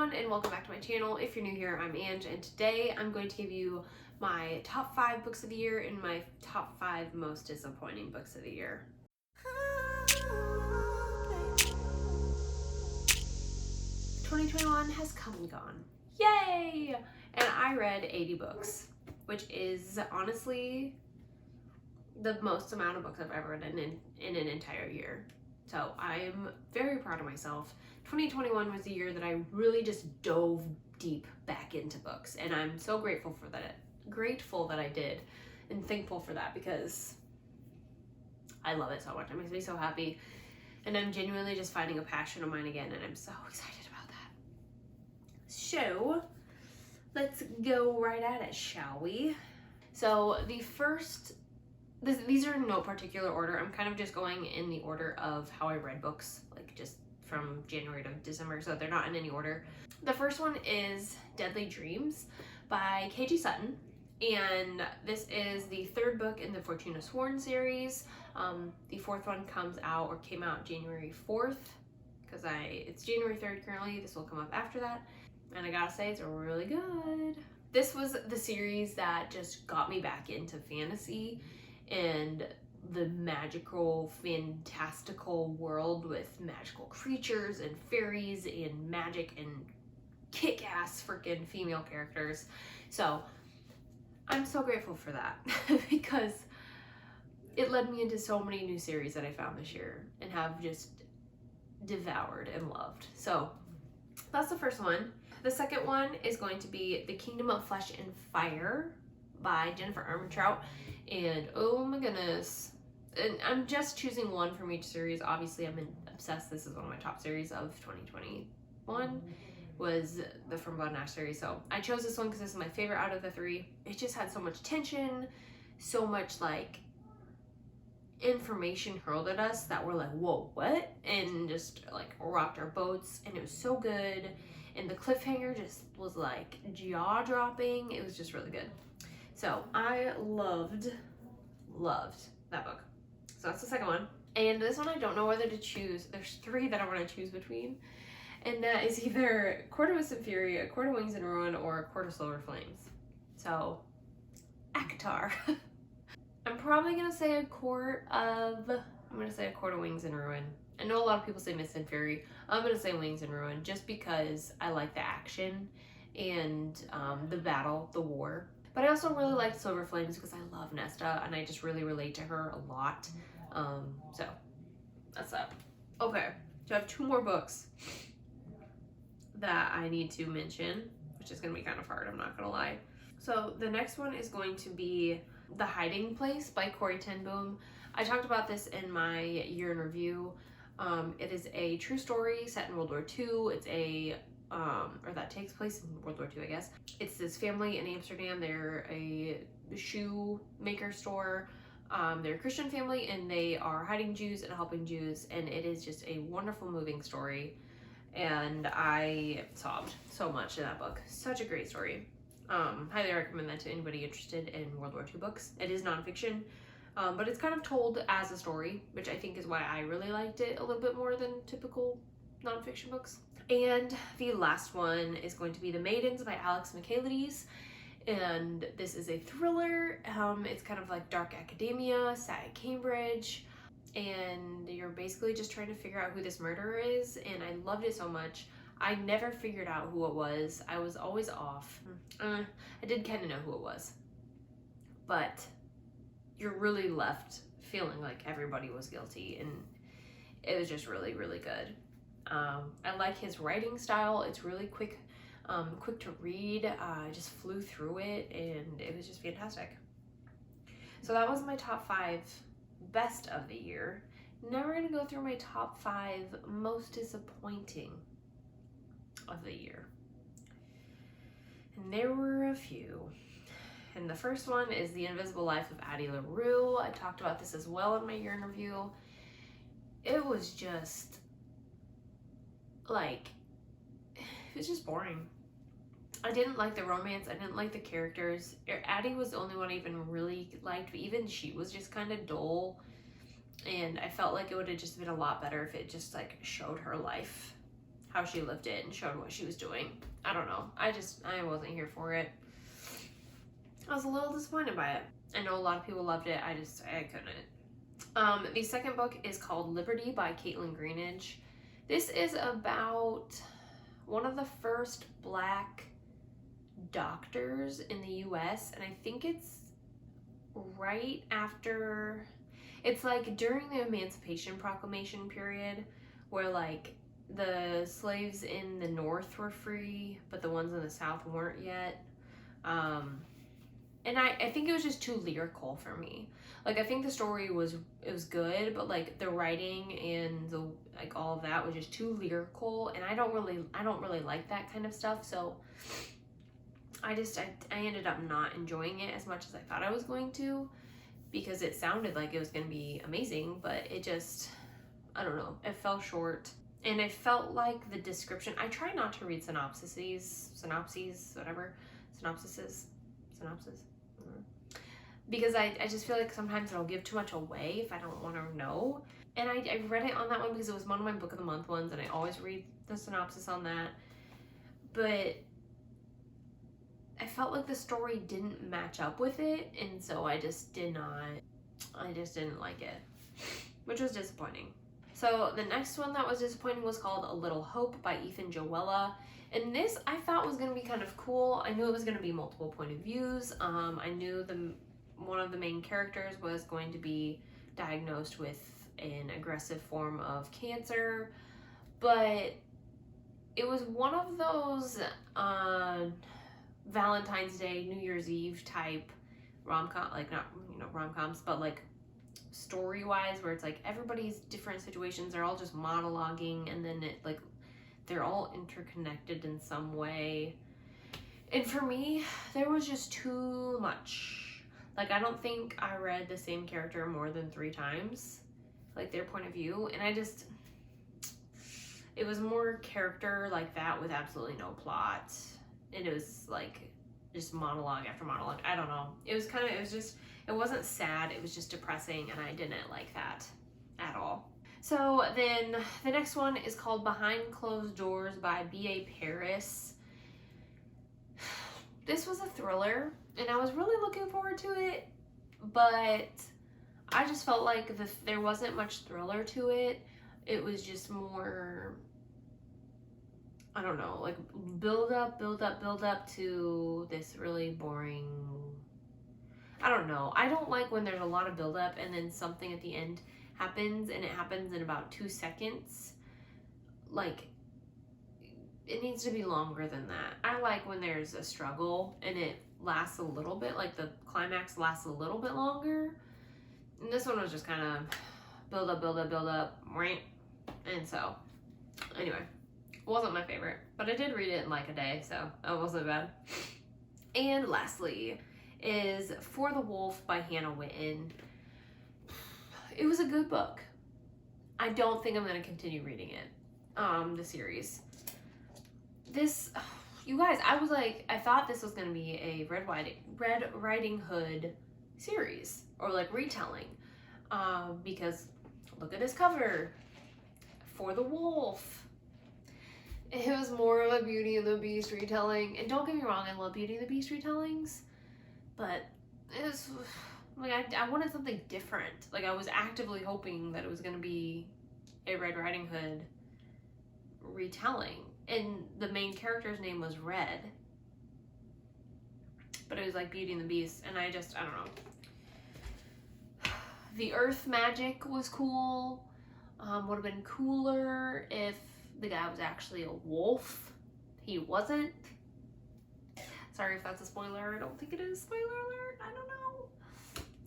everyone, and welcome back to my channel. If you're new here, I'm Ange, and today I'm going to give you my top 5 books of the year and my top 5 most disappointing books of the year. 2021 has come and gone. Yay! And I read 80 books, which is honestly the most amount of books I've ever read in an entire year. So I'm very proud of myself. 2021 was the year that I really just dove deep back into books, and I'm so grateful for that. Grateful that I did, and thankful for that because I love it so much. It makes me so happy, and I'm genuinely just finding a passion of mine again, and I'm so excited about that. So let's go right at it, shall we? So the first, these are in no particular order. I'm kind of just going in the order of how I read books, like just from January to December, so they're not in any order. The first one is Deadly Dreams by K.G. Sutton, and this is the 3rd book in the Fortuna Sworn series. The 4th one came out January 4th, because it's January 3rd currently. This will come up after that, and I gotta say it's really good. This was the series that just got me back into fantasy and the magical, fantastical world with magical creatures and fairies and magic and kick-ass freaking female characters. So I'm so grateful for that because it led me into so many new series that I found this year and have just devoured and loved. So that's the first one. The second one is going to be The Kingdom of Flesh and Fire by Jennifer Armentrout. And oh my goodness, and I'm just choosing one from each series. Obviously I'm obsessed. This is one of my top series of 2021 was the From God and Ash series. So I chose this one because this is my favorite out of the 3. It just had so much tension, so much like information hurled at us that we're like, whoa, what? And just like rocked our boats, and it was so good. And the cliffhanger just was like jaw-dropping. It was just really good. So I loved that book. So that's the second one. And this one I don't know whether to choose. There's 3 that I want to choose between. And that is either Court of Mist and Fury, A Court of Wings and Ruin, or A Court of Silver Flames. So, ACOTAR. I'm probably going to say A Court of Wings and Ruin. I know a lot of people say Mist and Fury. I'm going to say Wings and Ruin just because I like the action and the battle, the war. But I also really liked Silver Flames because I love Nesta and I just really relate to her a lot. So that's that. Okay, so I have 2 more books that I need to mention, which is going to be kind of hard, I'm not going to lie. So the next one is going to be The Hiding Place by Corrie ten Boom. I talked about this in my year in review. It is a true story set in World War II. It's or that takes place in World War II, I guess. It's this family in Amsterdam. They're a shoemaker store. They're a Christian family, and they are hiding Jews and helping Jews, and it is just a wonderful, moving story. And I sobbed so much in that book. Such a great story. Highly recommend that to anybody interested in World War II books. It is nonfiction, but it's kind of told as a story, which I think is why I really liked it a little bit more than typical nonfiction books. And the last one is going to be The Maidens by Alex Michaelides, and this is a thriller. It's kind of like dark academia, set at Cambridge, and you're basically just trying to figure out who this murderer is, and I loved it so much. I never figured out who it was. I was always off. I did kind of know who it was, but you're really left feeling like everybody was guilty, and it was just really, really good. I like his writing style. It's really quick to read. I just flew through it, and it was just fantastic. So that was my top 5 best of the year. Now we're gonna go through my top 5 most disappointing of the year. And there were a few. And the first one is The Invisible Life of Addie LaRue. I talked about this as well in my year in review. It was just like, it was just boring. I didn't like the romance. I didn't like the characters. Addie was the only one I even really liked, but even she was just kind of dull. And I felt like it would have just been a lot better if it just like showed her life, how she lived it and showed what she was doing. I don't know. I wasn't here for it. I was a little disappointed by it. I know a lot of people loved it. I couldn't. The second book is called Libertie by Kaitlyn Greenidge. This is about one of the first Black doctors in the US, and I think it's right after, it's like during the Emancipation Proclamation period, where like the slaves in the North were free, but the ones in the South weren't yet. And I think it was just too lyrical for me. Like, I think the story was good, but like the writing and the like all of that was just too lyrical, and I don't really like that kind of stuff. So I ended up not enjoying it as much as I thought I was going to, because it sounded like it was going to be amazing, but it just, I don't know, it fell short. And I felt like the description, I try not to read synopses, because I just feel like sometimes it'll give too much away if I don't want to know. And I read it on that one because it was one of my book of the month ones, and I always read the synopsis on that. But I felt like the story didn't match up with it, and so I just didn't like it, which was disappointing. So the next one that was disappointing was called A Little Hope by Ethan Joella. And this I thought was going to be kind of cool. I knew it was going to be multiple point of views. I knew one of the main characters was going to be diagnosed with an aggressive form of cancer, but it was one of those Valentine's Day, New Year's Eve type rom-com, like not, rom-coms, but like story-wise, where it's like everybody's different situations, they're all just monologuing, and then it like they're all interconnected in some way. And for me, there was just too much. Like, I don't think I read the same character more than 3 times, like their point of view, and it was more character like that with absolutely no plot, and it was like just monologue after monologue. I don't know. It wasn't sad, it was just depressing, and I didn't like that at all. So then the next one is called Behind Closed Doors by B.A. Paris. This was a thriller, and I was really looking forward to it, but I just felt like there wasn't much thriller to it. It was just more, I don't know, like build up to this really boring, I don't know. I don't like when there's a lot of build up and then something at the end happens, and it happens in about 2 seconds. Like, it needs to be longer than that. I like when there's a struggle and it lasts a little bit, like the climax lasts a little bit longer. And this one was just kind of build up, right? And so, anyway, wasn't my favorite, but I did read it in like a day, so it wasn't bad. And lastly is For the Wolf by Hannah Whitten. It was a good book. I don't think I'm going to continue reading it, the series. This, you guys, I thought this was going to be a Red Riding Hood series, or like retelling, because look at this cover, For the Wolf. It was more of a Beauty and the Beast retelling, and don't get me wrong, I love Beauty and the Beast retellings, but it was like I wanted something different. Like, I was actively hoping that it was going to be a Red Riding Hood retelling, and the main character's name was Red, but it was like Beauty and the Beast, and I don't know. The earth magic was cool. Would have been cooler if the guy was actually a wolf. He wasn't. Sorry if that's a spoiler. I don't think it is. Spoiler alert. I don't know.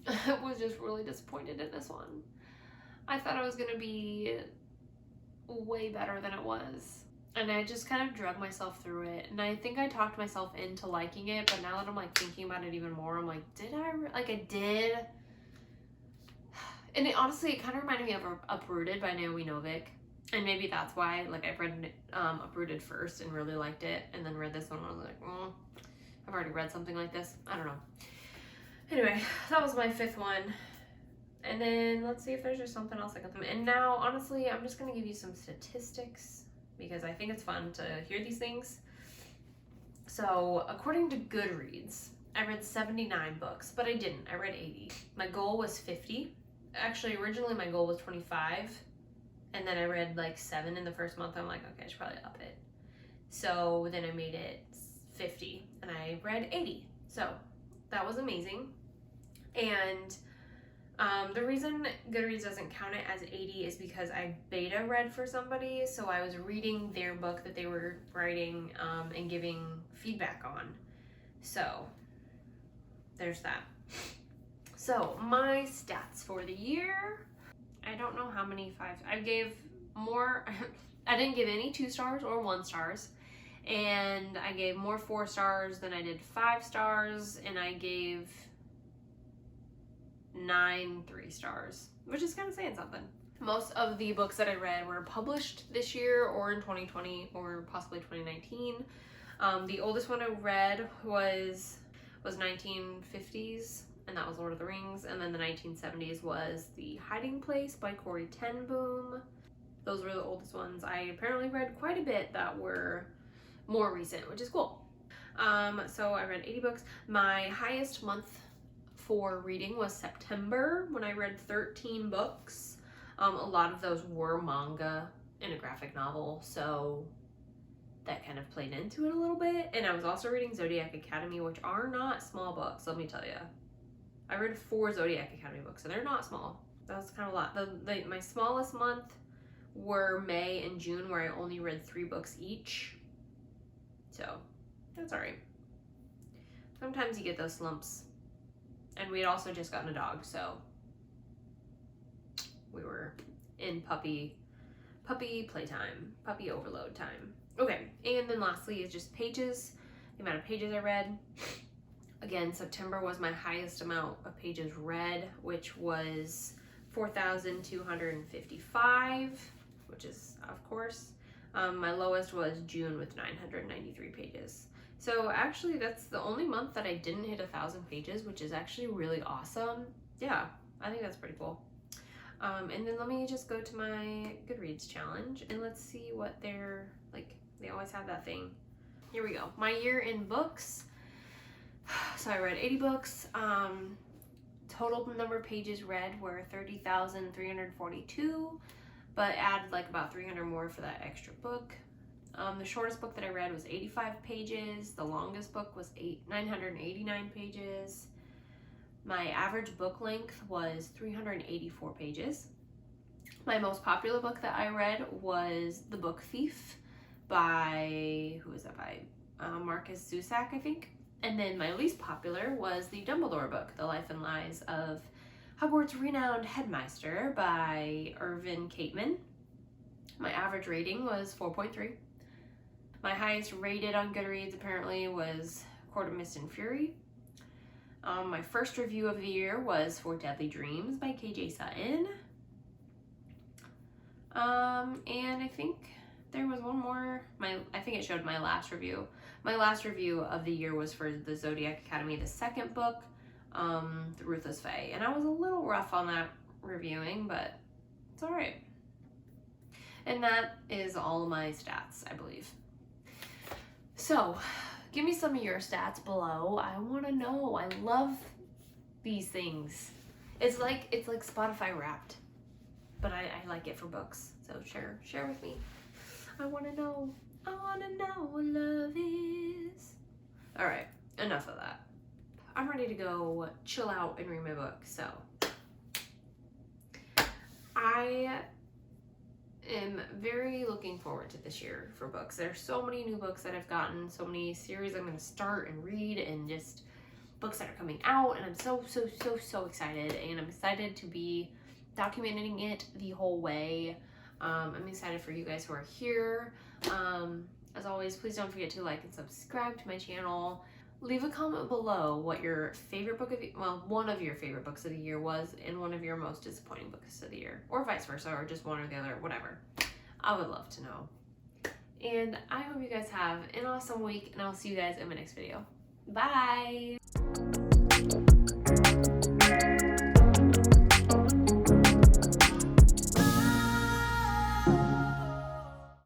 I was just really disappointed in this one. I thought it was going to be way better than it was. And I just kind of drug myself through it. And I think I talked myself into liking it. But now that I'm like thinking about it even more, I'm like, did I? Like, I did. And honestly, it kind of reminded me of Uprooted by Naomi Novik. And maybe that's why, like, I read Uprooted first and really liked it, and then read this one and I was like, I've already read something like this. I don't know. Anyway, that was my 5th one. And then let's see if there's just something else I got them. And now, honestly, I'm just going to give you some statistics because I think it's fun to hear these things. So according to Goodreads, I read 79 books, but I didn't. I read 80. My goal was 50. Actually, originally my goal was 25, and then I read like 7 in the first month. I'm like, okay, I should probably up it. So then I made it 50, and I read 80. So that was amazing. And the reason Goodreads doesn't count it as 80 is because I beta read for somebody, so I was reading their book that they were writing and giving feedback on. So there's that. So my stats for the year, I don't know how many 5s. I gave more. I didn't give any 2 stars or 1 stars, and I gave more 4 stars than I did 5 stars, and I gave 9 3 stars, which is kind of saying something. Most of the books that I read were published this year or in 2020 or possibly 2019. The oldest one I read was 1950s, and that was Lord of the Rings, and then the 1970s was The Hiding Place by Corrie ten Boom. Those were the oldest ones. I apparently read quite a bit that were more recent, which is cool. So I read 80 books. My highest month for reading was September, when I read 13 books. A lot of those were manga and a graphic novel, so that kind of played into it a little bit. And I was also reading Zodiac Academy, which are not small books, let me tell you. I read 4 Zodiac Academy books, so they're not small. That was kind of a lot. My smallest month were May and June, where I only read 3 books each. So that's all right. Sometimes you get those slumps. And we had also just gotten a dog, so we were in puppy playtime, puppy overload time. Okay, and then lastly is just pages, the amount of pages I read. Again, September was my highest amount of pages read, which was 4,255, which is, of course. My lowest was June with 993 pages. So actually, that's the only month that I didn't hit 1,000 pages, which is actually really awesome. Yeah, I think that's pretty cool. And then let me just go to my Goodreads challenge, and let's see what they're, like, they always have that thing. Here we go. My year in books. So I read 80 books. Total number of pages read were 30,342, but add like about 300 more for that extra book. The shortest book that I read was 85 pages. The longest book was 989 pages. My average book length was 384 pages. My most popular book that I read was The Book Thief by, who was that by? Marcus Zusak, I think. And then my least popular was the Dumbledore book, The Life and Lies of Hogwarts Renowned Headmaster by Irvin Kaitlyn. My average rating was 4.3. My highest rated on Goodreads apparently was Court of Mist and Fury. My first review of the year was For Deadly Dreams by KJ Sutton. And I think there was one more. I think it showed my last review. My last review of the year was for the Zodiac Academy, the second book, The Ruthless Fae. And I was a little rough on that reviewing, but it's all right. And that is all of my stats, I believe. So, give me some of your stats below. I want to know. I love these things. It's like Spotify Wrapped, but I like it for books. So share with me. I want to know. I want to know what love is. All right, enough of that. I'm ready to go chill out and read my book. So I am very looking forward to this year for books. There's so many new books that I've gotten, so many series I'm going to start and read, and just books that are coming out, and I'm so excited, and I'm excited to be documenting it the whole way. I'm excited for you guys who are here. As always, please don't forget to like and subscribe to my channel. Leave a comment below what your favorite book of the, well, one of your favorite books of the year was, and one of your most disappointing books of the year, or vice versa, or just one or the other, whatever. I would love to know. And I hope you guys have an awesome week, and I'll see you guys in my next video. Bye!